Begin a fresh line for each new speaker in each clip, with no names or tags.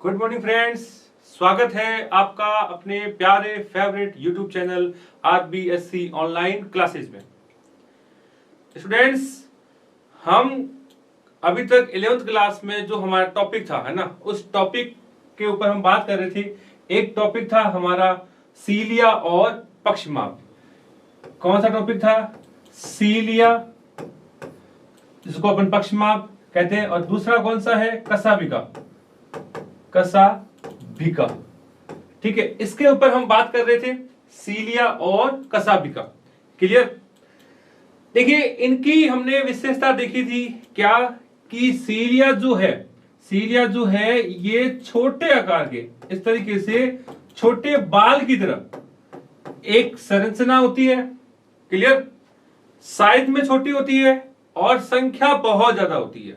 Good morning friends, स्वागत है आपका अपने प्यारे favourite YouTube channel RBSC online classes में। स्टूडेंट्स, हम अभी तक 11th क्लास में जो हमारा टॉपिक था है ना, उस टॉपिक के ऊपर हम बात कर रहे थे। एक टॉपिक था हमारा सीलिया और पक्षमाप। कौन सा टॉपिक था? सीलिया, जिसको अपन पक्षमाप कहते हैं, और दूसरा कौन सा है? कसाबिका। कसाबिका, ठीक है। इसके ऊपर हम बात कर रहे थे, सीलिया और कसाबिका। क्लियर? देखिए, इनकी हमने विशेषता देखी थी क्या, कि सीलिया जो है ये छोटे आकार के, इस तरीके से छोटे बाल की तरह एक संरचना होती है। क्लियर? साइज में छोटी होती है और संख्या बहुत ज्यादा होती है।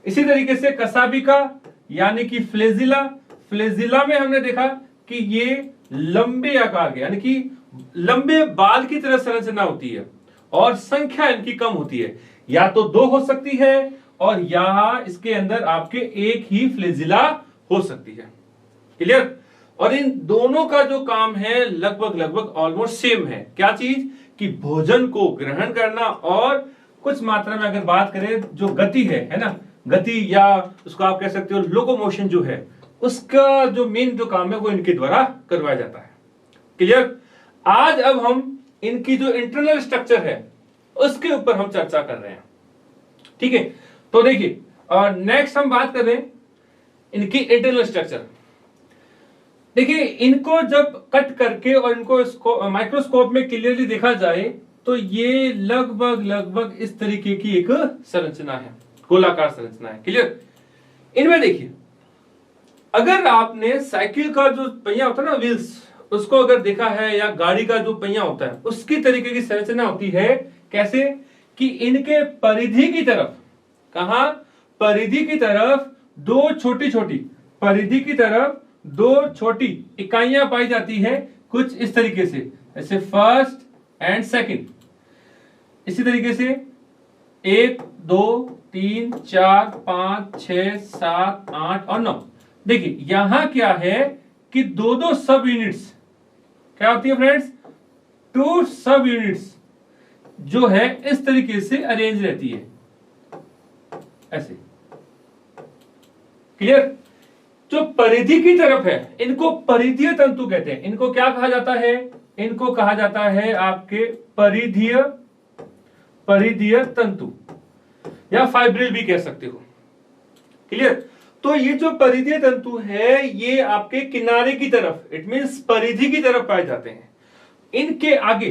इसी तरीके से कसाबिका यानी कि फ्लेजिला में हमने देखा कि ये लंबे आकार के यानी कि लंबे बाल की तरह संरचना होती है और संख्या इनकी कम होती है। या तो 2 हो सकती है और या इसके अंदर आपके एक ही फ्लेजिला हो सकती है। क्लियर? और इन दोनों का जो काम है लगभग ऑलमोस्ट सेम है। क्या चीज? कि भोजन को ग्रहण करना और कुछ मात्रा में अगर बात करें जो गति है ना, गति या उसको आप कह सकते हो लोकोमोशन जो है, उसका जो मेन जो काम है वो इनके द्वारा करवाया जाता है। क्लियर? आज अब हम इनकी जो इंटरनल स्ट्रक्चर है उसके ऊपर हम चर्चा कर रहे हैं। ठीक है, तो देखिए, और नेक्स्ट हम बात कर रहे हैं इनकी इंटरनल स्ट्रक्चर। देखिए, इनको जब कट करके और इनको माइक्रोस्कोप में क्लियरली देखा जाए तो ये लगभग इस तरीके की एक संरचना है, गोलाकार संरचना है। क्लियर? इनमें देखिए, अगर आपने साइकिल का जो पहिया होता है ना, व्हील्स, उसको अगर देखा है, या गाड़ी का जो पहिया होता है उसकी तरीके की संरचना होती है। कैसे? कि इनके परिधि की तरफ, कहां? परिधि की तरफ दो छोटी इकाइयां पाई जाती है, कुछ इस तरीके से, जैसे फर्स्ट एंड सेकंड। इसी तरीके से 1 2 3 4 5 6 7 8 और 9। देखिए, यहां क्या है कि दो सब यूनिट्स क्या होती है फ्रेंड्स? 2 सब यूनिट्स जो है इस तरीके से अरेंज रहती है, ऐसे। क्लियर? जो परिधि की तरफ है इनको परिधीय तंतु कहते हैं। इनको क्या कहा जाता है? इनको कहा जाता है आपके परिधीय तंतु, या फाइब्रिल भी कह सकते हो। क्लियर? तो ये जो परिधीय तंतु है ये आपके किनारे की तरफ, इट मींस परिधि की तरफ पाए जाते हैं। इनके आगे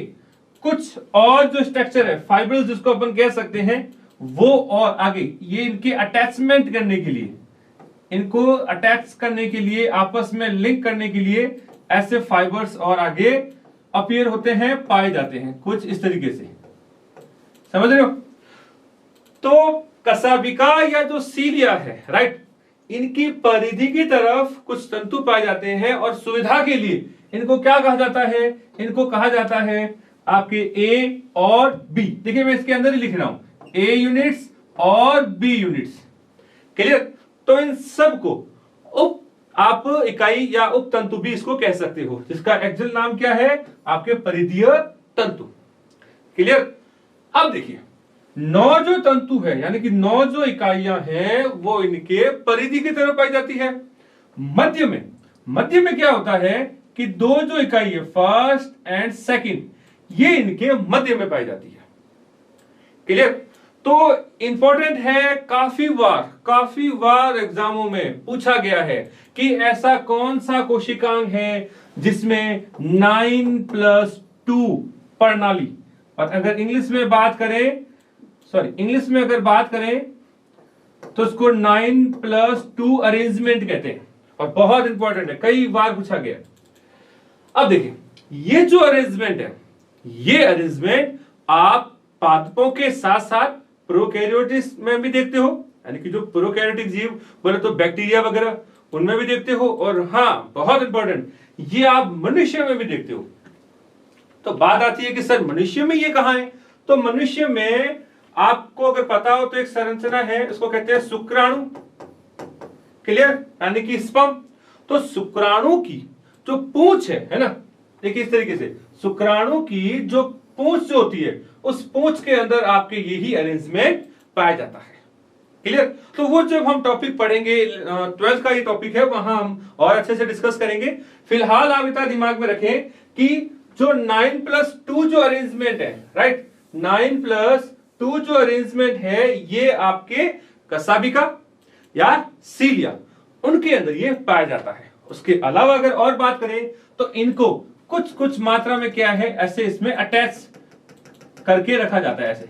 कुछ और जो स्ट्रक्चर है, फाइब्रिल जिसको अपन कह सकते हैं, वो और आगे ये इनके अटैचमेंट करने के लिए, इनको अटैच करने के लिए, आपस में लिंक करने के लिए ऐसे फाइबर्स और आगे अपीयर होते हैं, पाए जाते हैं, कुछ इस तरीके से। समझ रहे हो? तो कसाबिका या जो सीलिया है, राइट, इनकी परिधि की तरफ कुछ तंतु पाए जाते हैं और सुविधा के लिए इनको क्या कहा जाता है? इनको कहा जाता है आपके ए और बी। देखिए, मैं इसके अंदर ही लिख रहा हूं, ए यूनिट्स और बी यूनिट्स। क्लियर? तो इन सब को उप आप इकाई या उप तंतु भी इसको कह सकते हो, जिसका एक्चुअल नाम क्या है? आपके परिधीय तंतु। क्लियर? अब देखिए, 9 जो तंतु है यानी कि 9 जो इकाइयां हैं वो इनके परिधि की तरफ पाई जाती है। मध्य में क्या होता है कि 2 जो इकाई है, फर्स्ट एंड सेकंड, ये इनके मध्य में पाई जाती है। क्लियर? तो इंपॉर्टेंट है, काफी बार एग्जामों में पूछा गया है कि ऐसा कौन सा कोशिकांग है जिसमें 9+2 प्रणाली, और अगर इंग्लिश में अगर बात करें तो इसको 9+2 अरेंजमेंट कहते हैं, और बहुत इंपॉर्टेंट है, कई बार पूछा गया। अब देखिए, ये जो अरेंजमेंट है, ये अरेंजमेंट आप पादपों के साथ साथ प्रोकैरियोट्स में भी देखते हो, यानी कि जो प्रोकैरियोटिक जीव बोले तो बैक्टीरिया वगैरह, उनमें भी देखते हो, और हाँ, बहुत इंपॉर्टेंट, ये आप मनुष्य में भी देखते हो। तो बात आती है कि सर मनुष्य में ये कहां है? तो मनुष्य में आपको अगर पता हो तो एक संरचना है, इसको कहते हैं शुक्राणु। क्लियर, यानी कि स्पर्म। तो शुक्राणु की जो पूंछ है ना, देखिए इस तरीके से शुक्राणु की जो पूंछ जो होती है, उस पूंछ के अंदर आपके यही अरेंजमेंट पाया जाता है। क्लियर। तो वो जब हम टॉपिक पढ़ेंगे 12th का ये टॉपिक है, वहां हम और अच्छे से डिस्कस करेंगे। फिलहाल आप इतना दिमाग में रखें कि जो 9+2 जो अरेंजमेंट है, राइट, 9+2 जो अरेंजमेंट है, ये आपके कसाबिका या सीलिया, उनके अंदर ये पाया जाता है। उसके अलावा अगर और बात करें तो इनको कुछ कुछ मात्रा में क्या है, ऐसे इसमें अटैच करके रखा जाता है, ऐसे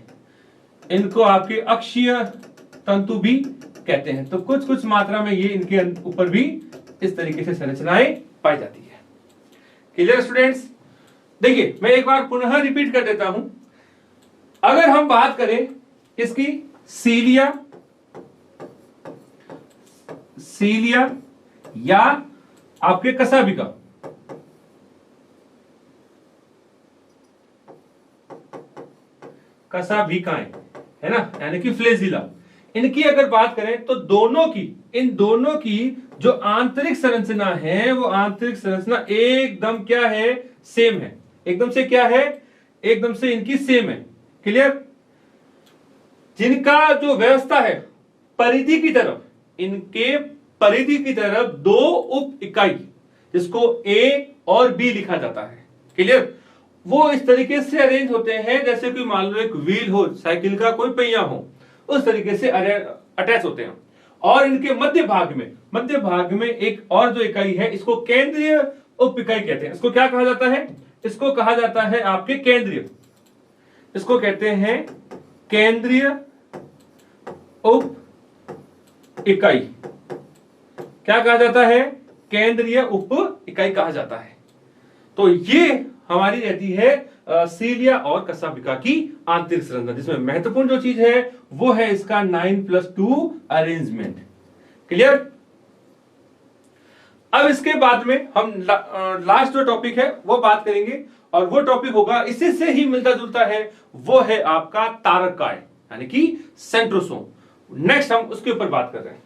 इनको आपके अक्षीय तंतु भी कहते हैं। तो कुछ कुछ मात्रा में ये इनके ऊपर भी इस तरीके से संरचनाएं पाई जाती है। Clear students. देखिए मैं एक बार पुनः रिपीट कर देता हूं। अगर हम बात करें इसकी सीलिया या आपके कसाबिका, कसाबिकाएं है ना, यानी कि फ्लेजिला, इनकी अगर बात करें तो इन दोनों की जो आंतरिक संरचना है, वो आंतरिक संरचना एकदम क्या है, सेम है। एकदम से क्या है, एकदम से इनकी सेम है। क्लियर। जिनका जो व्यवस्था है परिधि की तरफ, इनके परिधि की तरफ दो उप इकाई, जिसको ए और बी लिखा जाता है। क्लियर। वो इस तरीके से अरेंज होते हैं जैसे कि मान लो एक व्हील हो, साइकिल का कोई पहिया हो, उस तरीके से अटैच होते हैं। और इनके मध्य भाग में एक और जो इकाई है, इसको केंद्रीय उप इकाई कहते हैं। इसको क्या कहा जाता है, इसको कहा जाता है आपके केंद्रीय, इसको कहते हैं केंद्रीय उप इकाई। क्या कहा जाता है, केंद्रीय उप इकाई कहा जाता है। तो ये हमारी रहती है सीलिया और कसाबिका की आंतरिक संरचना, जिसमें महत्वपूर्ण जो चीज है वो है इसका 9+2 अरेंजमेंट। क्लियर। अब इसके बाद में हम लास्ट जो टॉपिक है वो बात करेंगे, और वो टॉपिक होगा, इसी से ही मिलता जुलता है, वो है आपका तारकाय, यानी कि सेंट्रोसोम। नेक्स्ट हम उसके ऊपर बात कर रहे हैं।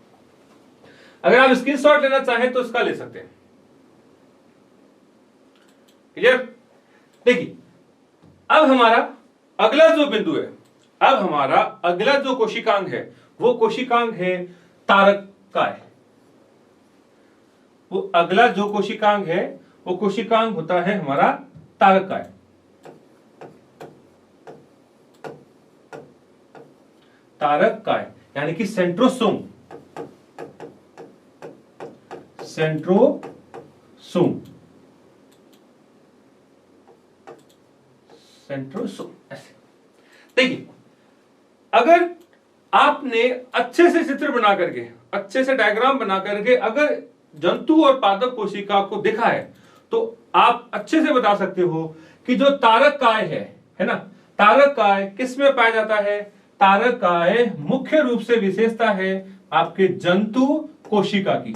अगर आप स्क्रीनशॉट लेना चाहें तो इसका ले सकते हैं। क्लियर। देखिए अब हमारा अगला जो बिंदु है, अब हमारा अगला जो कोशिकांग है, वो कोशिकांग है तारकाय। वो अगला जो कोशिकांग है, वो कोशिकांग होता है हमारा तारकाय। तारकाय यानी कि सेंट्रोसोम, सेंट्रोसोम ऐसे। देखिए अगर आपने अच्छे से चित्र बना करके, अच्छे से डायग्राम बना करके अगर जंतु और पादप कोशिका को देखा है, तो आप अच्छे से बता सकते हो कि जो तारकाय है ना, तारकाय किस में पाया जाता है। तारकाय मुख्य रूप से विशेषता है आपके जंतु कोशिका की।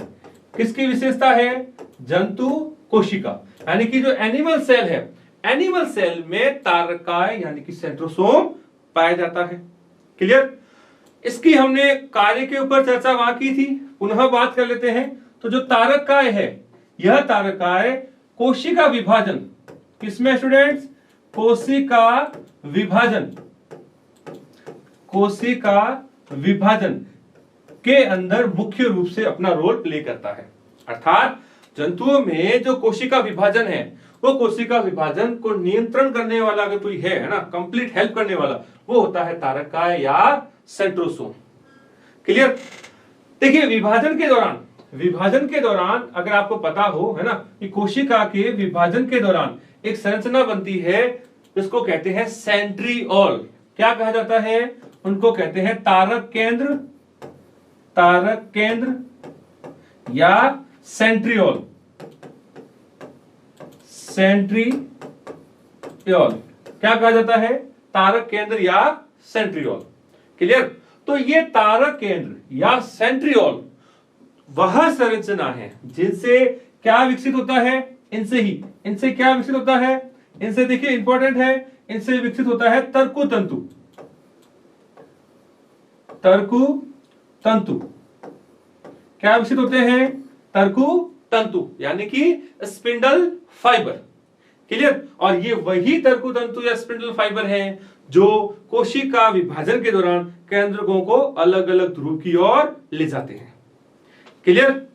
किसकी विशेषता है, जंतु कोशिका, यानी कि जो एनिमल सेल है, एनिमल सेल में तारकाय यानी कि सेंट्रोसोम पाया जाता है। क्लियर। इसकी हमने कार्य के ऊपर चर्चा वहां की थी, पुनः बात कर लेते हैं। तो जो तारकाय है, यह तारकाय कोशिका विभाजन, किसमें स्टूडेंट्स, कोशिका विभाजन के अंदर मुख्य रूप से अपना रोल प्ले करता है। अर्थात जंतुओं में जो कोशिका विभाजन है, वो कोशिका विभाजन को नियंत्रण करने वाला अगर कोई है ना, कंप्लीट हेल्प करने वाला, वो होता है तारकाय या सेंट्रोसोम। क्लियर। देखिए विभाजन के दौरान अगर आपको पता हो, है ना, कि कोशिका के विभाजन के दौरान एक संरचना बनती है जिसको कहते हैं सेंट्रिओल। क्या कहा जाता है, उनको कहते हैं तारक केंद्र या सेंट्रिओल। क्या कहा जाता है, तारक केंद्र या सेंट्रिओल। क्लियर। तो ये तारक केंद्र या सेंट्रिओल वह संरचना है जिनसे क्या विकसित होता है, इनसे क्या विकसित होता है, इनसे देखिए इंपॉर्टेंट है, इनसे विकसित होता है तर्कु तंतु। क्या विकसित होते हैं? तर्कु तंतु यानी कि स्पिंडल फाइबर। क्लियर? और ये वही तर्कु तंतु या स्पिंडल फाइबर हैं जो कोशिका विभाजन के दौरान केंद्रकों को अलग अलग ध्रुव की ओर ले जाते हैं। क्लियर?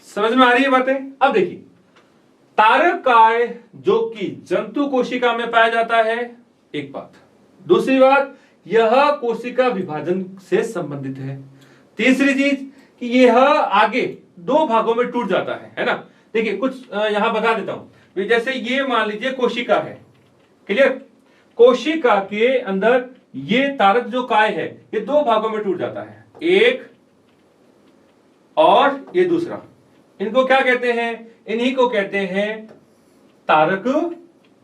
समझ में आ रही है बातें? अब देखिए, तारक काय जो कि जंतु कोशिका में पाया जाता है, एक बात। दूसरी बात, यह कोशिका विभाजन से संबंधित है। तीसरी चीज कि यह आगे दो भागों में टूट जाता है ना। देखिए कुछ यहां बता देता हूं, जैसे ये मान लीजिए कोशिका है। क्लियर? कोशिका के अंदर ये तारक जो काय है ये दो भागों में टूट जाता है, एक और ये दूसरा। इनको क्या कहते हैं? इन्हीं को कहते हैं तारक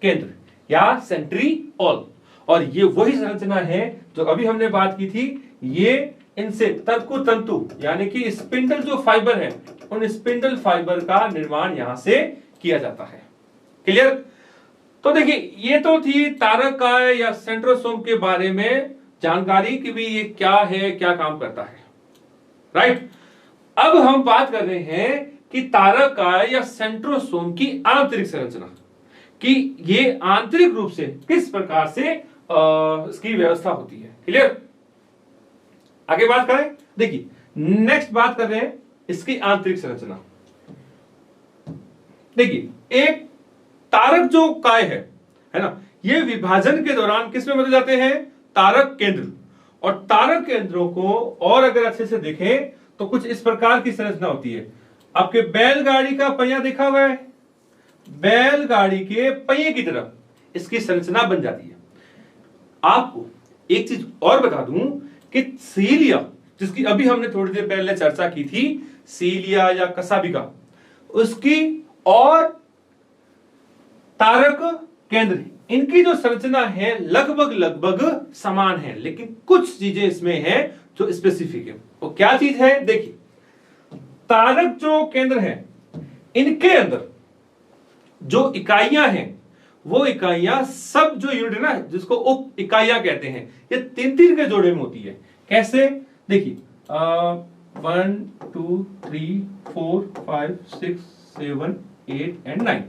केंद्र या सेंट्रिओल। और ये वही संरचना है जो अभी हमने बात की थी। ये इनसे तर्कु तंतु यानी कि स्पिंडल जो फाइबर है, उन स्पिंडल फाइबर का निर्माण यहां से किया जाता है। क्लियर? तो देखिए, ये तो थी तारक काय या सेंट्रोसोम के बारे में जानकारी कि भी ये क्या है, क्या काम करता है। राइट? अब हम बात कर रहे हैं कि तारक काय या सेंट्रोसोम की आंतरिक संरचना, कि ये आंतरिक रूप से किस प्रकार से इसकी व्यवस्था होती है। क्लियर? आगे बात करें। देखिए, नेक्स्ट बात कर रहे हैं इसकी आंतरिक संरचना। देखिए, एक तारक जो काय है ना, ये विभाजन के दौरान किस में बदल जाते हैं? तारक केंद्र। और तारक केंद्रों को और अगर अच्छे से देखें तो कुछ इस प्रकार की संरचना होती है। आपके बैलगाड़ी का पहिया देखा हुआ है, बैलगाड़ी के पहिए की तरफ इसकी संरचना बन जाती है। आपको एक चीज और बता दूं कि सीलिया, जिसकी अभी हमने थोड़ी देर पहले चर्चा की थी, सीलिया या कसाबिका, उसकी और तारक केंद्र, इनकी जो संरचना है लगभग लगभग समान है, लेकिन कुछ चीजें इसमें हैं जो स्पेसिफिक है। वो क्या चीज है? देखिए, तारक जो केंद्र है, इनके अंदर जो इकाइयां हैं, वो इकाइयां सब जो यूनिट है ना, जिसको उप इकाइयां कहते हैं, ये तीन तीन के जोड़े में होती है। कैसे? देखिए, 1 2 3 4 5 6 7 8 एंड 9,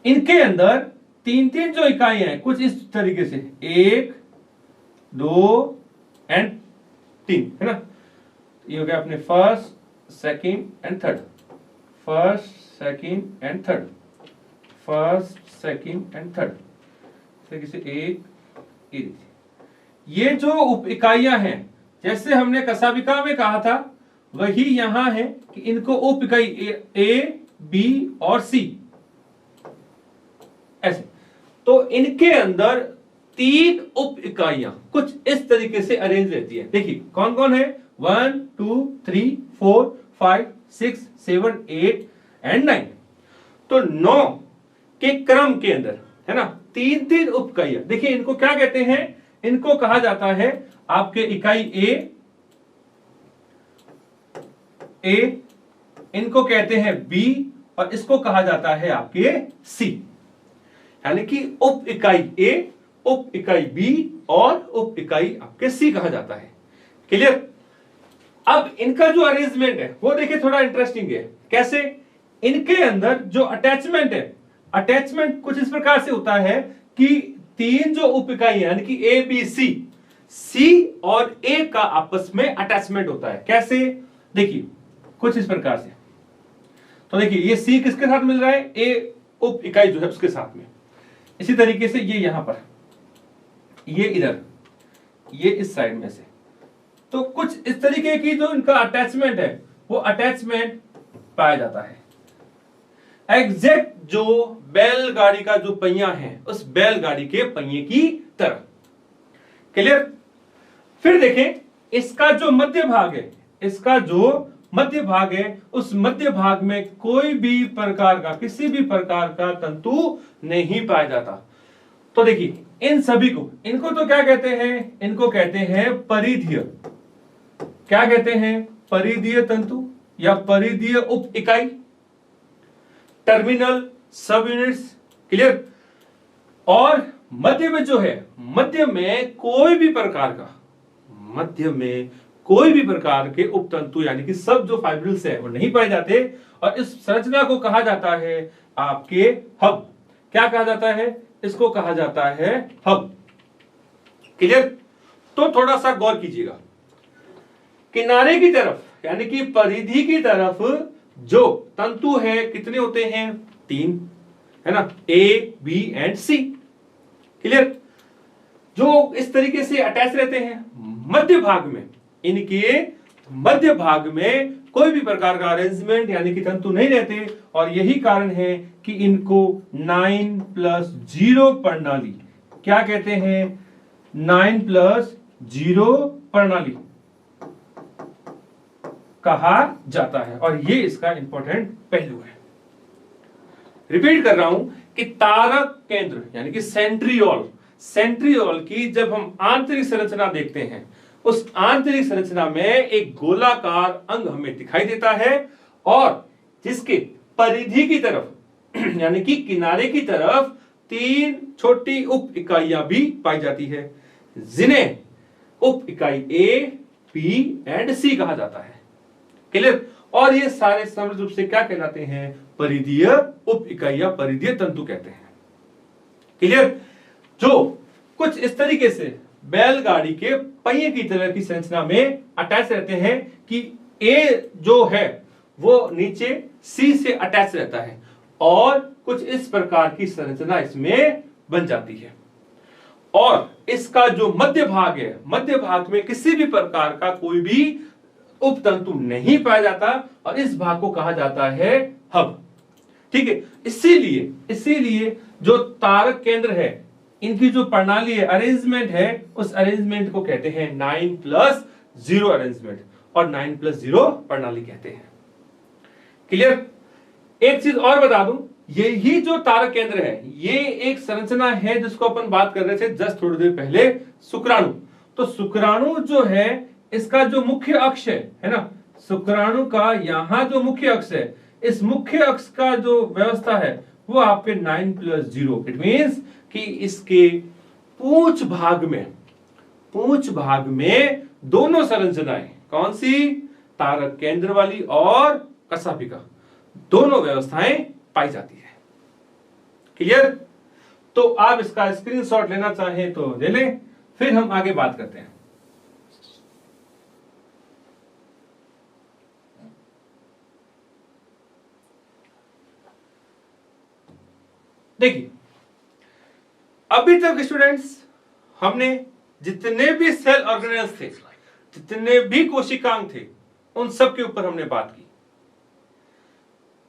इनके अंदर तीन तीन जो इकाइयां हैं कुछ इस तरीके से, 1 2 एंड 3, है ना। ये हो गया अपने first, second and third, first, second and third, first, second and third, तरीके से एक। ये जो उप इकाइयां हैं, जैसे हमने कसाबिका में कहा था, वही यहां है कि इनको उप इकाई ए, बी और सी, ऐसे। तो इनके अंदर तीन उप इकाइयां कुछ इस तरीके से अरेंज रहती है। देखिए कौन कौन है? 1 2 3 4 5 6 7 8 एंड 9। तो 9 के क्रम के अंदर, है ना, तीन तीन उप इकाइयां। देखिए इनको क्या कहते हैं? इनको कहा जाता है आपके इकाई ए, इनको कहते हैं बी, और इसको कहा जाता है आपके सी, यानी कि उप इकाई ए, उप इकाई बी और उप इकाई आपके सी कहा जाता है। क्लियर? अब इनका जो अरेंजमेंट है वो देखिए थोड़ा इंटरेस्टिंग है। कैसे? इनके अंदर जो अटैचमेंट है, अटैचमेंट कुछ इस प्रकार से होता है कि तीन जो उप इकाई यानी कि ए बी सी, सी और ए का आपस में अटैचमेंट होता है। कैसे? देखिए कुछ इस प्रकार से। तो देखिए ये सी किसके साथ मिल रहा है? ए उप इकाई जो है उसके साथ में। इसी तरीके से ये यहां पर, ये इधर, ये इस साइड में से। तो कुछ इस तरीके की जो इनका अटैचमेंट है वो अटैचमेंट पाया जाता है। एग्जैक्ट जो बैलगाड़ी का जो पहिया है उस बैलगाड़ी के पहिए की तरह। क्लियर? फिर देखें इसका जो मध्य भाग है, इसका जो मध्य भाग है, उस मध्य भाग में कोई भी प्रकार का, किसी भी प्रकार का तंतु नहीं पाया जाता। तो देखिए इन सभी को, इनको तो क्या कहते हैं? इनको कहते हैं परिधीय। क्या कहते हैं? परिधीय तंतु या परिधीय उप इकाई, टर्मिनल सब यूनिट्स। क्लियर? और मध्य में जो है, मध्य में कोई भी प्रकार का, मध्य में कोई भी प्रकार के उपतंतु यानी कि सब जो फाइब्रिल्स है वो नहीं पाए जाते, और इस संरचना को कहा जाता है आपके हब। क्या कहा जाता है? इसको कहा जाता है हब। क्लियर? तो थोड़ा सा गौर कीजिएगा, किनारे की तरफ यानी कि परिधि की तरफ जो तंतु है कितने होते हैं? 3, है ना, ए, बी एंड सी। क्लियर? जो इस तरीके से अटैच रहते हैं मध्य भाग में, इनके मध्य भाग में कोई भी प्रकार का अरेंजमेंट यानी कि तंतु नहीं रहते, और यही कारण है कि इनको 9+0 प्रणाली, क्या कहते हैं? 9+0 प्रणाली कहा जाता है, और ये इसका इंपॉर्टेंट पहलू है। रिपीट कर रहा हूं कि तारक केंद्र यानी कि सेंट्रियोल की जब हम आंतरिक संरचना देखते हैं, उस आंतरिक संरचना में एक गोलाकार अंग हमें दिखाई देता है, और जिसके परिधि की तरफ यानी कि किनारे की तरफ 3 छोटी उप इकाइयां भी पाई जाती है, जिन्हें उप इकाई ए, बी एंड सी कहा जाता है। क्लियर? और ये सारे समृद्ध रूप से क्या कहलाते हैं? परिधीय उप इकाइयां, परिधीय तंतु कहते हैं। क्लियर? जो कुछ इस तरीके से बैलगाड़ी के पहिए की तरह की संरचना में अटैच रहते हैं कि ए जो है वो नीचे सी से अटैच रहता है, और कुछ इस प्रकार की संरचना इसमें बन जाती है। और इसका जो मध्य भाग है, मध्य भाग में किसी भी प्रकार का कोई भी उपतंतु नहीं पाया जाता, और इस भाग को कहा जाता है हब। ठीक है? इसीलिए जो तारक केंद्र है, इनकी जो प्रणाली है, अरेंजमेंट है, उस अरेंजमेंट को कहते हैं 9+0 अरेंजमेंट, और 9+0 प्रणाली कहते हैं। क्लियर? एक चीज और बता दूं, यही जो तारक केंद्र है, ये एक संरचना है जिसको अपन बात कर रहे थे जस्ट थोड़ी देर पहले, शुक्राणु। तो शुक्राणु जो है, इसका जो मुख्य अक्ष है ना, शुक्राणु का यहां जो मुख्य अक्ष है, इस मुख्य अक्ष का जो व्यवस्था है वो आपके 9+0। इट मींस कि इसके पूंछ भाग में दोनों संरचनाएं, कौन सी? तारक केंद्र वाली और कशाभिका, दोनों व्यवस्थाएं पाई जाती है। क्लियर? तो आप इसका स्क्रीनशॉट लेना चाहें तो ले लें, फिर हम आगे बात करते हैं। देखिए, अभी तक स्टूडेंट्स हमने जितने भी सेल ऑर्गेनेल्स थे, जितने भी कोशिकांग थे, उन सब के ऊपर हमने बात की।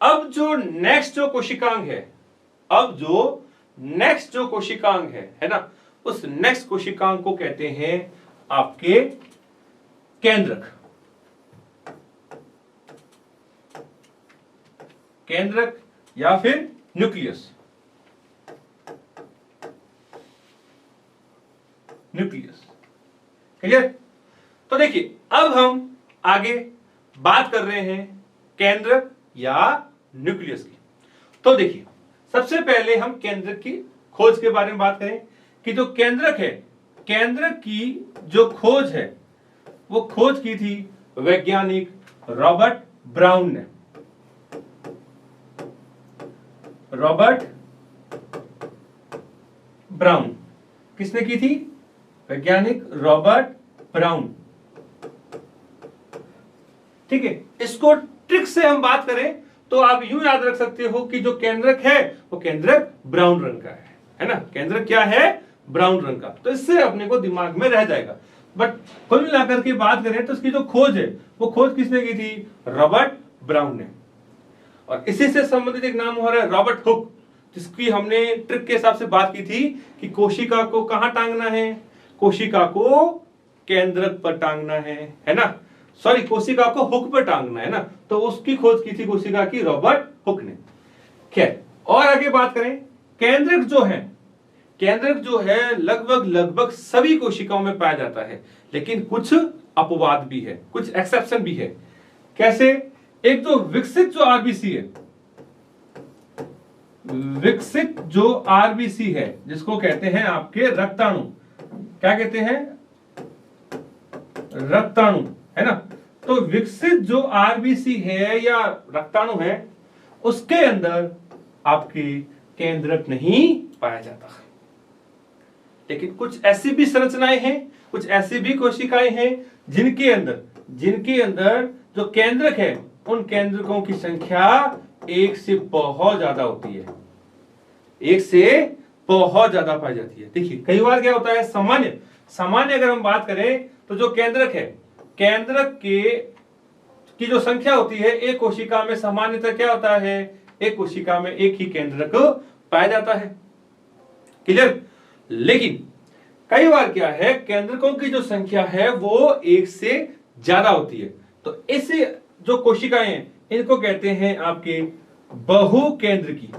अब जो नेक्स्ट जो कोशिकांग है ना, उस नेक्स्ट कोशिकांग को कहते हैं आपके केंद्रक या फिर न्यूक्लियस। क्लियर? तो देखिए, अब हम आगे बात कर रहे हैं केंद्रक या न्यूक्लियस की। तो देखिए, सबसे पहले हम केंद्रक की खोज के बारे में बात करें कि जो केंद्रक है, केंद्रक की जो खोज है वो खोज की थी वैज्ञानिक रॉबर्ट ब्राउन ने। रॉबर्ट ब्राउन किसने की थी? वैज्ञानिक रॉबर्ट ब्राउन। ठीक है? इसको ट्रिक से हम बात करें तो आप यूं याद रख सकते हो कि जो केंद्रक है वो केंद्रक ब्राउन रंग का है ना? केंद्रक क्या है? ब्राउन रंग का। तो इससे अपने को दिमाग में रह जाएगा। बट कुल मिलाकर के बात करें तो इसकी जो खोज है वो खोज किसने की थी? रॉबर्ट ब्राउन ने। और इसी से संबंधित एक नाम हो रहा है रॉबर्ट हुक, जिसकी हमने ट्रिक के हिसाब से बात की थी कि कोशिका को कहां टांगना है? कोशिका को केंद्रक पर टांगना है ना? सॉरी, कोशिका को हुक पर टांगना है ना? तो उसकी खोज की थी कोशिका की रॉबर्ट हुक ने। खैर, और आगे बात करें, केंद्रक जो है लगभग सभी कोशिकाओं में पाया जाता है, लेकिन कुछ अपवाद भी है, कुछ एक्सेप्शन भी है। कैसे? एक तो विकसित जो आरबीसी है, जिसको कहते हैं आपके रक्ताणु। क्या कहते हैं? रक्ताणु, है ना। तो विकसित जो आरबीसी है या रक्ताणु है उसके अंदर आपके केंद्रक नहीं पाया जाता। लेकिन कुछ ऐसी भी संरचनाएं हैं, कुछ ऐसी भी कोशिकाएं हैं जिनके अंदर जो केंद्रक है उन केंद्रकों की संख्या एक से बहुत ज्यादा होती है, एक से बहुत ज्यादा पाई जाती है। देखिए कई बार क्या होता है, सामान्य अगर हम बात करें तो जो केंद्रक है, केंद्रक की जो संख्या होती है एक कोशिका में सामान्यतः क्या होता है, एक कोशिका में एक ही केंद्रक पाया जाता है। क्लियर। लेकिन कई बार क्या है, केंद्रकों की जो संख्या है वो एक से ज्यादा होती है। तो इसे जो कोशिकाएं हैं इनको कहते हैं आपके बहुकेंद्रकी।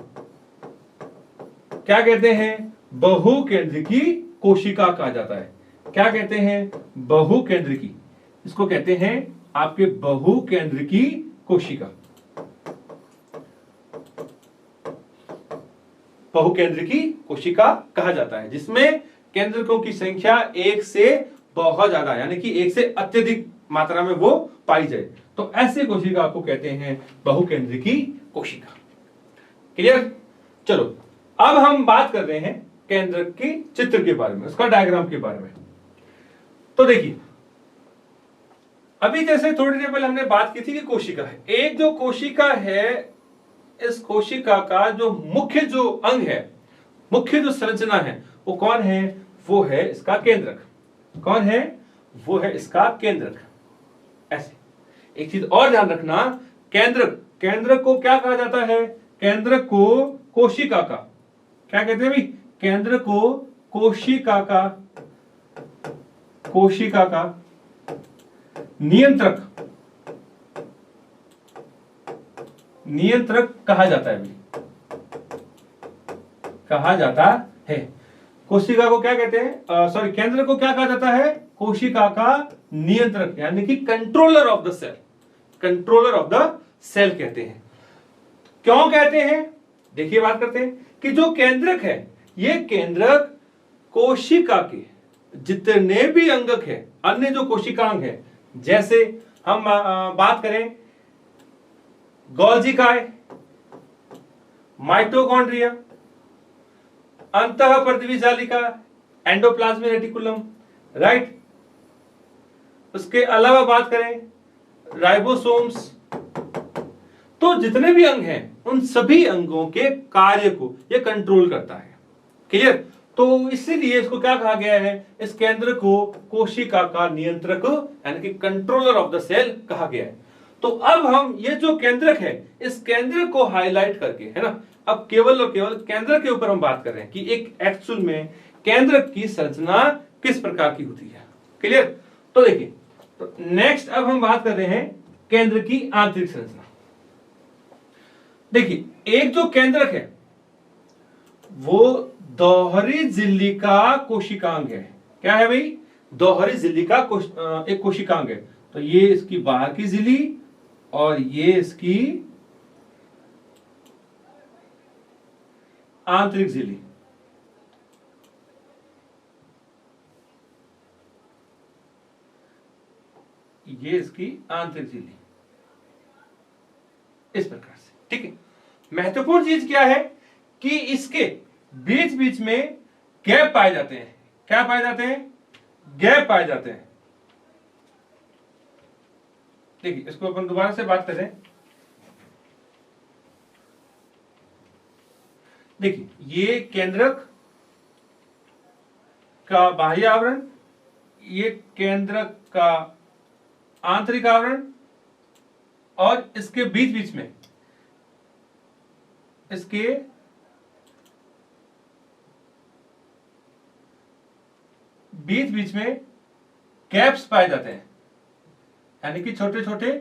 क्या कहते हैं, बहुकेंद्रकी कोशिका कहा जाता है। क्या कहते हैं, बहुकेंद्रकी। इसको कहते हैं आपके बहुकेंद्रकी कोशिका। बहुकेंद्रकी कोशिका कहा जाता है जिसमें केंद्रकों की संख्या एक से बहुत ज्यादा यानी कि एक से अत्यधिक मात्रा में वो पाई जाए, तो ऐसे कोशिका को कहते हैं बहुकेंद्रकी कोशिका। क्लियर। चलो अब हम बात कर रहे हैं केंद्रक के चित्र के बारे में, उसका डायग्राम के बारे में। तो देखिए अभी जैसे थोड़ी देर पहले हमने बात की थी कि कोशिका है, एक जो कोशिका है इस कोशिका का जो मुख्य जो अंग है, मुख्य जो संरचना है वो कौन है, वो है इसका केंद्रक। कौन है, वो है इसका केंद्रक। ऐसे एक चीज और ध्यान रखना, केंद्रक को क्या कहा जाता है, केंद्रक को कोशिका का क्या कहते हैं भाई, केंद्र को कोशिका का नियंत्रक कहा जाता है, कहा जाता है। कोशिका को क्या कहते हैं, सॉरी केंद्र को क्या कहा जाता है, कोशिका का नियंत्रक यानी कि controller of the cell, controller of the cell कहते हैं। क्यों कहते हैं, देखिए बात करते हैं कि जो केंद्रक है ये केंद्रक कोशिका के जितने भी अंगक है, अन्य जो कोशिकांग है, जैसे हम बात करें गोल्जी काय, माइटोकॉन्ड्रिया, अंतःपर्दवी जालिका, एंडोप्लाज्मिक रेटिकुलम, राइट। उसके अलावा बात करें राइबोसोम्स, तो जितने भी अंग हैं उन सभी अंगों के कार्य को यह कंट्रोल करता है। क्लियर। तो इसीलिए इसको क्या कहा गया है, इस केंद्र को कोशिका का नियंत्रक यानी कि कंट्रोलर ऑफ द सेल कहा गया है। तो अब हम ये जो केंद्रक है इस केंद्रक को हाईलाइट करके, है ना, अब केवल और केवल केंद्रक के ऊपर हम बात कर रहे हैं कि एक एक्चुअल में केंद्रक की संरचना किस प्रकार की होती है। क्लियर। तो देखिए, तो नेक्स्ट अब हम बात कर रहे हैं केंद्र की आंतरिक संरचना। देखिए एक जो केंद्रक है वो दोहरी झिल्ली का कोशिकांग है। क्या है भाई, दोहरी झिल्ली का एक कोशिकांग है। तो ये इसकी बाहर की झिल्ली और ये इसकी आंतरिक झिल्ली। ये इसकी आंतरिक झिल्ली इस प्रकार से, ठीक है। महत्वपूर्ण चीज क्या है कि इसके बीच बीच में गैप पाए जाते हैं। क्या पाए जाते हैं, गैप पाए जाते हैं। देखिए इसको अपन दोबारा से बात करें। देखिए ये केंद्रक का बाह्य आवरण, ये केंद्रक का आंतरिक आवरण और इसके बीच बीच में इसके बीच बीच में गैप्स पाए जाते हैं यानी कि छोटे छोटे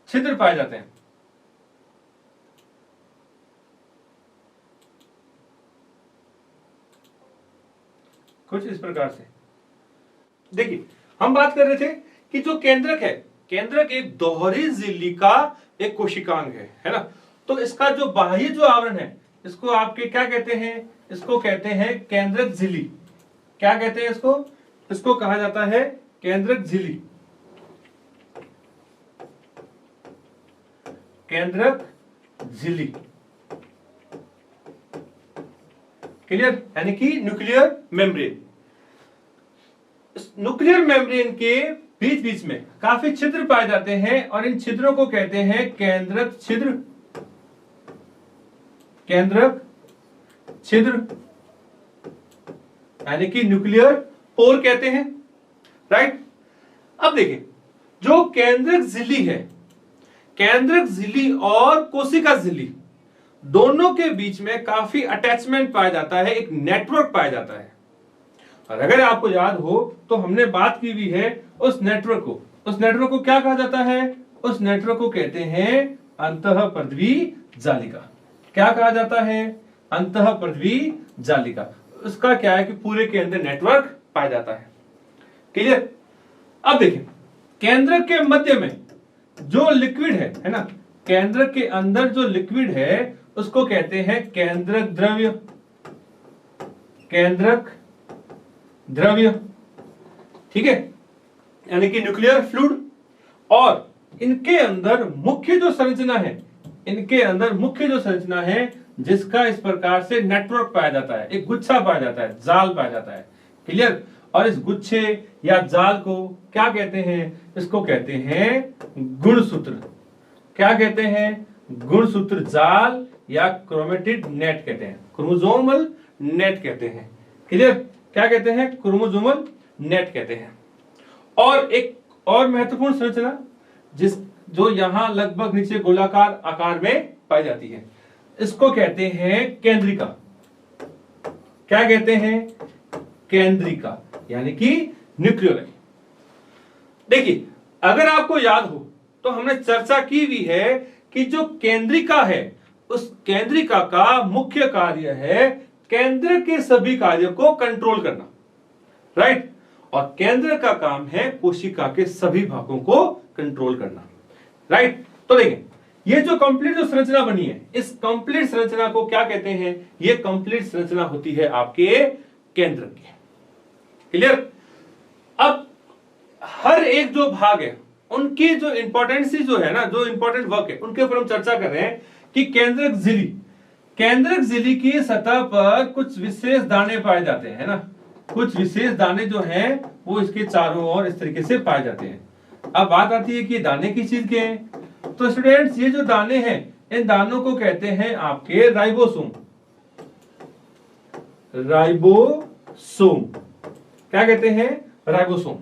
छिद्र पाए जाते हैं। कुछ इस प्रकार से। देखिए हम बात कर रहे थे कि जो केंद्रक है, केंद्रक एक दोहरी झिल्ली का एक कोशिकांग है ना। तो इसका जो बाह्य जो आवरण है इसको आपके क्या कहते हैं, इसको कहते हैं केंद्रक झिल्ली। क्या कहते हैं इसको, इसको कहा जाता है केंद्रक झिल्ली। केंद्रक झिल्ली। क्लियर, यानी कि न्यूक्लियर मेम्ब्रेन। न्यूक्लियर मेम्ब्रेन के बीच बीच में काफी छिद्र पाए जाते हैं और इन छिद्रों को कहते हैं केंद्रक छिद्र। केंद्रक छिद्र यानी कि न्यूक्लियर पोर कहते हैं, राइट। अब देखिए, जो केंद्रक झिल्ली है, केंद्रक झिल्ली और कोशिका झिल्ली दोनों के बीच में काफी अटैचमेंट पाया जाता है, एक नेटवर्क पाया जाता है। और अगर आपको याद हो तो हमने बात की भी है उस नेटवर्क को क्या कहा जाता है? उस नेटवर्क को कहते हैं अंतःपृथ्वी जालिका। क्या कहा जाता है? अंतःपृथ्वी जालिका। उसका क्या है कि पूरे के अंदर नेटवर्क पाया जाता है। क्लियर। अब देखिए, केंद्रक के मध्य में जो लिक्विड है ना, केंद्रक के अंदर जो लिक्विड है उसको कहते हैं केंद्रक द्रव्य। केंद्रक द्रव्य, ठीक है, यानी कि न्यूक्लियर फ्लूइड। और इनके अंदर मुख्य जो संरचना है, इनके अंदर मुख्य जो संरचना है जिसका इस प्रकार से नेटवर्क पाया जाता है, एक गुच्छा पाया जाता है, जाल पाया जाता है। क्लियर। और इस गुच्छे या जाल को क्या कहते हैं? इसको कहते हैं गुणसूत्र। क्या कहते हैं? गुणसूत्र जाल या क्रोमेटिड नेट कहते हैं, क्रोमोसोमल नेट कहते हैं। क्लियर। क्या कहते हैं? क्रोमोसोमल नेट कहते हैं। और एक और महत्वपूर्ण संरचना जो यहां लगभग नीचे गोलाकार आकार में पाई जाती है, इसको कहते हैं केंद्रिका। क्या कहते हैं? केंद्रिका, यानी कि न्यूक्लियर। देखिए, अगर आपको याद हो तो हमने चर्चा की भी है कि जो केंद्रिका है, उस केंद्रिका का मुख्य कार्य है केंद्र के सभी कार्यों को कंट्रोल करना, राइट। और केंद्र का काम है कोशिका के सभी भागों को कंट्रोल करना, राइट। तो देखिए, ये जो कंप्लीट जो संरचना बनी है, इस कंप्लीट संरचना को क्या कहते हैं? ये कंप्लीट संरचना होती है आपके केंद्र की। क्लियर। अब हर एक जो भाग है उनकी जो इंपॉर्टेंसी जो है ना, जो इंपॉर्टेंट वर्क है, उनके ऊपर हम चर्चा कर रहे हैं कि केंद्रक झिल्ली, केंद्रक झिल्ली की सतह पर कुछ विशेष दाने पाए जाते हैं ना, कुछ विशेष दाने जो हैं वो इसके चारों ओर इस तरीके से पाए जाते हैं। अब बात आती है कि दाने किस चीज के हैं? तो स्टूडेंट्स, ये जो दाने हैं, इन दानों को कहते हैं आपके राइबोसोम। राइबोसोम क्या कहते हैं? राइबोसोम।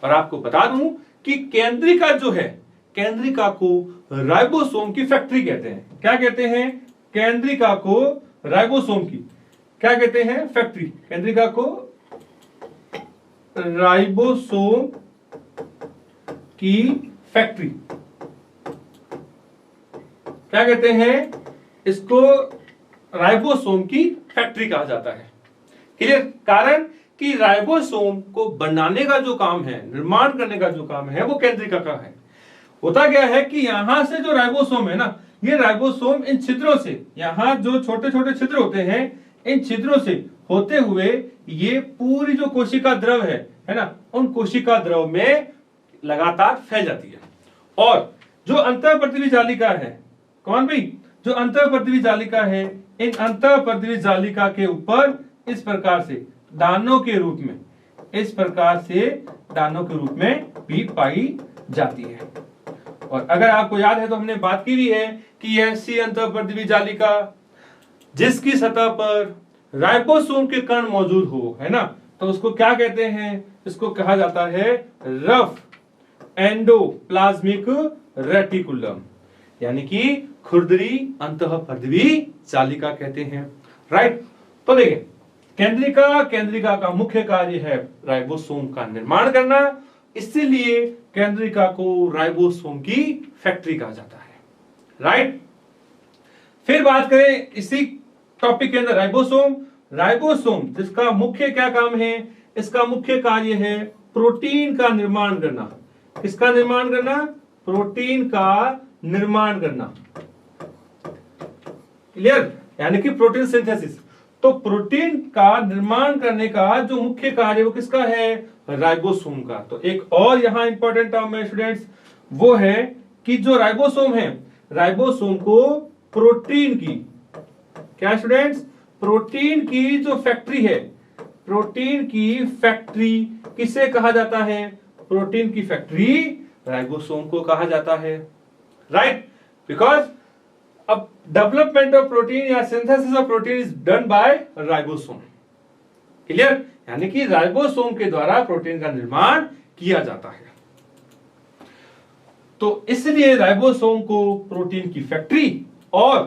और आपको बता दूं कि केंद्रिका जो है, केंद्रिका को राइबोसोम की फैक्ट्री कहते हैं। क्या कहते हैं? केंद्रिका को राइबोसोम की क्या कहते हैं? फैक्ट्री। केंद्रिका को राइबोसोम की फैक्ट्री क्या कहते हैं? इसको राइबोसोम की फैक्ट्री कहा जाता है। क्लियर। कारण कि राइबोसोम को बनाने का जो काम है, निर्माण करने का जो काम है, वो केंद्रिका का है। होता क्या है कि यहां से जो राइबोसोम है ना, ये राइबोसोम इन छिद्रों से, यहां जो छोटे छोटे छिद्र होते हैं, इन छिद्रों से होते हुए ये पूरी जो कोशिका द्रव है ना, उन कोशिका द्रव में लगातार फैल जाती है। और जो अंतःपृथ्वी जालिका है, कौन भाई? जो अंतःपृथ्वी जालिका है, इन अंतःपृथ्वी जालिका के ऊपर इस प्रकार से दानों के रूप में, इस प्रकार से दानों के रूप में भी पाई जाती है। और अगर आपको याद है तो हमने बात की भी है कि ऐसी अंतःपृथ्वी जालिका जिसकी सतह पर राइबोसोम के कण मौजूद हो, है ना, तो उसको क्या कहते हैं? इसको कहा जाता है रफ एंडोप्लाज्मिक रेटिकुलम, यानी कि खुरदरी अंतःपृथ्वी जालिका कहते हैं, राइट। तो देखिए, केंद्रिका का मुख्य कार्य है राइबोसोम का निर्माण करना, इसलिए केंद्रिका को राइबोसोम की फैक्ट्री कहा जाता है, राइट। फिर बात करें इसी टॉपिक के अंदर राइबोसोम जिसका मुख्य क्या काम है? इसका मुख्य कार्य है प्रोटीन का निर्माण करना। किसका निर्माण करना? प्रोटीन का निर्माण करना। क्लियर, यानी कि प्रोटीन सिंथेसिस। तो प्रोटीन का निर्माण करने का जो मुख्य कार्य वो किसका है? राइबोसोम का। तो एक और यहां इंपॉर्टेंट टर्म है स्टूडेंट्स, वो है कि जो राइबोसोम है, राइबोसोम को प्रोटीन की, क्या स्टूडेंट्स, प्रोटीन की जो फैक्ट्री है, प्रोटीन की फैक्ट्री किसे कहा जाता है, प्रोटीन की फैक्ट्री राइबोसोम को कहा जाता है, राइट। बिकॉज अब डेवलपमेंट ऑफ प्रोटीन या synthesis of protein is done by ribosome, clear, यानी कि राइबोसोम के द्वारा प्रोटीन का निर्माण किया जाता है। तो इसलिए राइबोसोम को प्रोटीन की फैक्ट्री और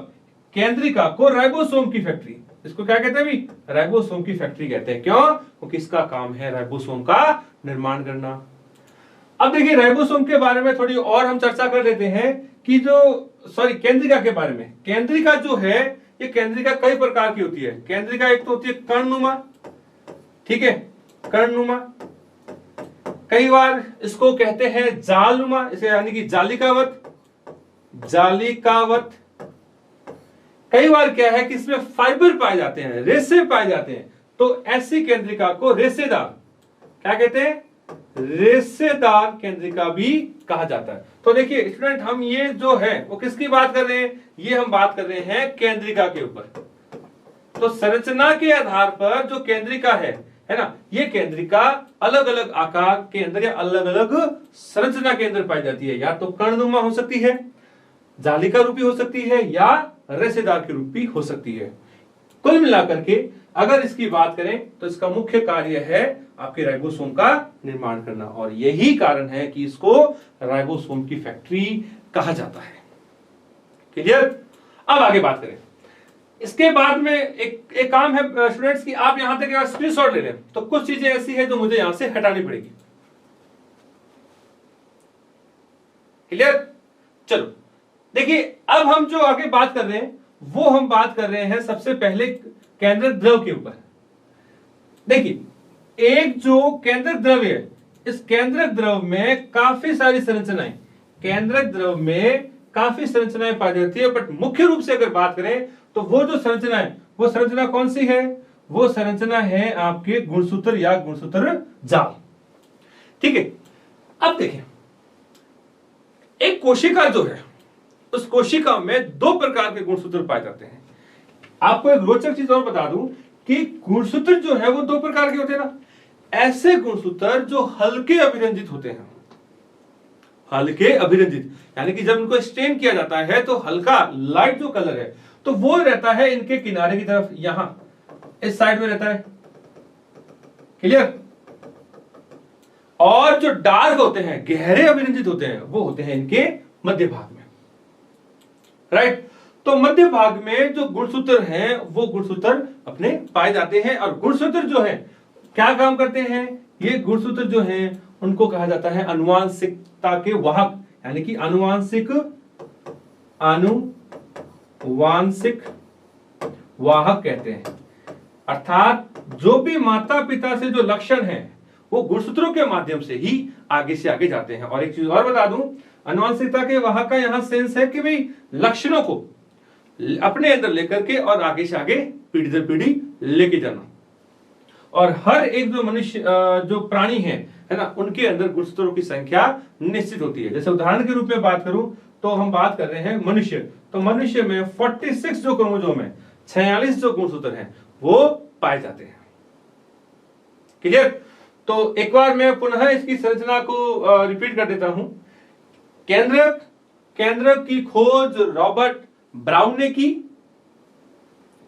केंद्रिका को राइबोसोम की फैक्ट्री, इसको क्या कहते हैं अभी, राइबोसोम की फैक्ट्री कहते हैं। क्यों, क्योंकि इसका काम है राइबोसोम का निर्माण करना। अब देखिए राइबोसोम के बारे में थोड़ी और हम चर्चा कर लेते हैं कि केंद्रिका के बारे में। केंद्रिका जो है, ये केंद्रिका कई प्रकार की होती है। केंद्रिका एक तो होती है कर्णनुमा, ठीक है, कर्णनुमा, कई बार इसको कहते हैं जालनुमा, इसे यानी कि जालिकावत, जालिकावत। कई बार क्या है कि इसमें फाइबर पाए जाते हैं, रेशे पाए जाते हैं, तो ऐसी केंद्रिका को रेशेदार, क्या कहते हैं, रेशेदार केंद्रिका भी कहा जाता है। तो देखिए स्टूडेंट, हम ये जो है वो किसकी बात कर रहे हैं, ये हम बात कर रहे हैं केंद्रिका के ऊपर। तो संरचना के आधार पर जो केंद्रिका है ना, ये केंद्रिका अलग अलग आकार के अंदर या अलग अलग संरचना के अंदर पाई जाती है। या तो कर्णनुमा हो सकती है, जालिका रूपी हो सकती है, या रेशेदार के रूप भी हो सकती है। कुल मिलाकर के अगर इसकी बात करें तो इसका मुख्य कार्य है आपके राइबोसोम का निर्माण करना, और यही कारण है कि इसको राइबोसोम की फैक्ट्री कहा जाता है। क्लियर। अब आगे बात करें। इसके बाद में एक काम है स्टूडेंट्स कि आप यहां तक स्क्रीनशॉट ले लें, तो कुछ चीजें ऐसी है जो मुझे यहां से हटानी पड़ेगी। क्लियर। चलो देखिए, अब हम जो आगे बात कर रहे हैं वो हम बात कर रहे हैं सबसे पहले केंद्रक द्रव के ऊपर। देखिए, एक जो केंद्रक द्रव है, इस केंद्रक द्रव में काफी सारी संरचनाएं, केंद्रक द्रव में काफी संरचनाएं पाई जाती है, बट मुख्य रूप से अगर बात करें तो वो जो संरचना है, वो संरचना कौन सी है, वो संरचना है आपके गुणसूत्र या गुणसूत्र जाल। ठीक है। अब देखें, एक कोशिका जो है, उस कोशिका में दो प्रकार के गुणसूत्र पाए जाते हैं। आपको एक रोचक चीज और बता दूं कि गुणसूत्र जो है वो दो प्रकार के होते हैं ना। ऐसे गुणसूत्र जो हल्के अभिरंजित होते हैं, हल्के अभिरंजित, यानी कि जब उनको स्टेन किया जाता है तो हल्का लाइट जो कलर है तो वो रहता है इनके किनारे की तरफ, यहां इस साइड में रहता है। क्लियर। और जो डार्क होते हैं, गहरे अभिरंजित होते हैं, वो होते हैं इनके मध्य भाग में, राइट। तो मध्य भाग में जो गुणसूत्र हैं वो गुणसूत्र अपने पाए जाते हैं। और गुणसूत्र जो है क्या काम करते हैं, ये गुणसूत्र जो हैं उनको कहा जाता है आनुवांशिकता के वाहक, यानी कि आनुवांशिक वाहक कहते हैं। अर्थात जो भी माता पिता से जो लक्षण हैं वो गुणसूत्रों के माध्यम से ही आगे से आगे जाते हैं। और एक चीज और बता दूं, आनुवांशिकता के वाहक का यहां सेंस है कि भाई लक्षणों को अपने अंदर लेकर के और आगे से आगे पीढ़ी दर पीढ़ी लेके जाना। और हर एक जो मनुष्य जो प्राणी है ना, उनके अंदर गुणसूत्रों की संख्या निश्चित होती है। जैसे उदाहरण के रूप में बात करूं तो हम बात कर रहे हैं मनुष्य, तो मनुष्य में 46 जो क्रोमोसोम है, 46 जो गुणसूत्र हैं वो पाए जाते हैं। क्लियर। तो एक बार मैं पुनः इसकी संरचना को रिपीट कर देता हूं। केंद्रक की खोज रॉबर्ट ब्राउन ने की।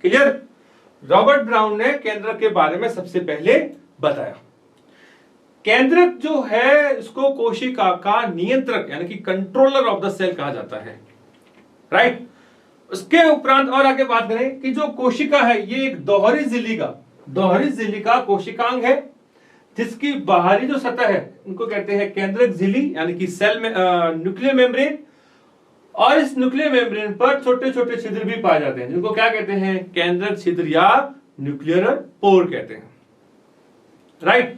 क्लियर। रॉबर्ट ब्राउन ने केंद्रक के बारे में सबसे पहले बताया। केंद्रक जो है इसको कोशिका का नियंत्रक यानी कि कंट्रोलर ऑफ द सेल कहा जाता है, राइट। उसके उपरांत और आगे बात करें कि जो कोशिका है ये एक दोहरी झिल्ली का कोशिकांग है, जिसकी बाहरी जो सतह है उनको कहते हैं केंद्रक झिल्ली यानी कि सेल में न्यूक्लियर मेम्ब्रेन। और इस न्यूक्लियर मेम्ब्रेन पर छोटे छोटे छिद्र भी पाए जाते हैं, जिनको क्या कहते हैं, केंद्रक छिद्र या न्यूक्लियर पोर कहते हैं, राइट।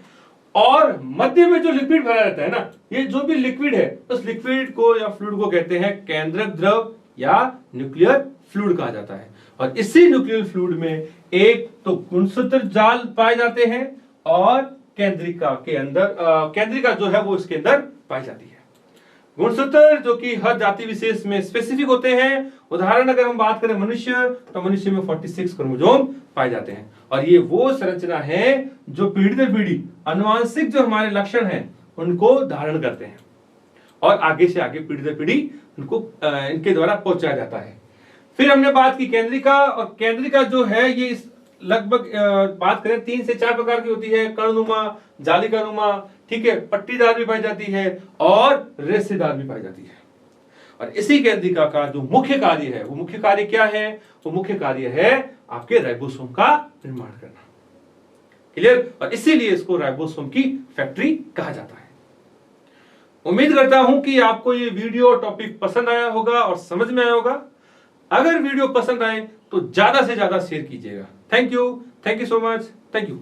और मध्य में जो लिक्विड भरा रहता है ना, ये जो भी लिक्विड है उस लिक्विड को या फ्लूइड को कहते हैं केंद्रक द्रव या न्यूक्लियर फ्लूइड कहा जाता है। और इसी न्यूक्लियर फ्लूइड में एक तो गुणसूत्र जाल पाए जाते हैं और केंद्रिका के अंदर केंद्रिका जो है वो इसके अंदर पाई जाती है। गुणसूत्र जो कि हर जाति विशेष में स्पेसिफिक होते हैं। उदाहरण अगर हम बात करें मनुष्य, तो मनुष्य में 46 क्रोमोसोम पाए जाते हैं और ये वो संरचना है जो पीढ़ी दर पीढ़ी आनुवांशिक जो हमारे लक्षण हैं उनको धारण करते हैं और आगे से आगे पीढ़ी दर पीढ़ी उनको इनके द्वारा पहुंचाया जाता है। फिर हमने बात की केंद्रिका, और केंद्रिका जो है ये लगभग बात करें 3 से 4 प्रकार की होती है। कर्णनुमा, जालिकानुमा, ठीक है, पट्टीदार भी पाई जाती है और रेशेदार भी पाई जाती है। और इसी केंद्रिका का जो मुख्य कार्य है, वो मुख्य कार्य क्या है? वो मुख्य कार्य है आपके राइबोसोम का निर्माण करना। क्लियर? और इसीलिए इसको राइबोसोम की फैक्ट्री कहा जाता है। उम्मीद करता हूं कि आपको ये वीडियो टॉपिक पसंद आया होगा और समझ में आया होगा। अगर वीडियो पसंद आए तो ज्यादा से ज्यादा शेयर कीजिएगा। Thank you so much, thank you.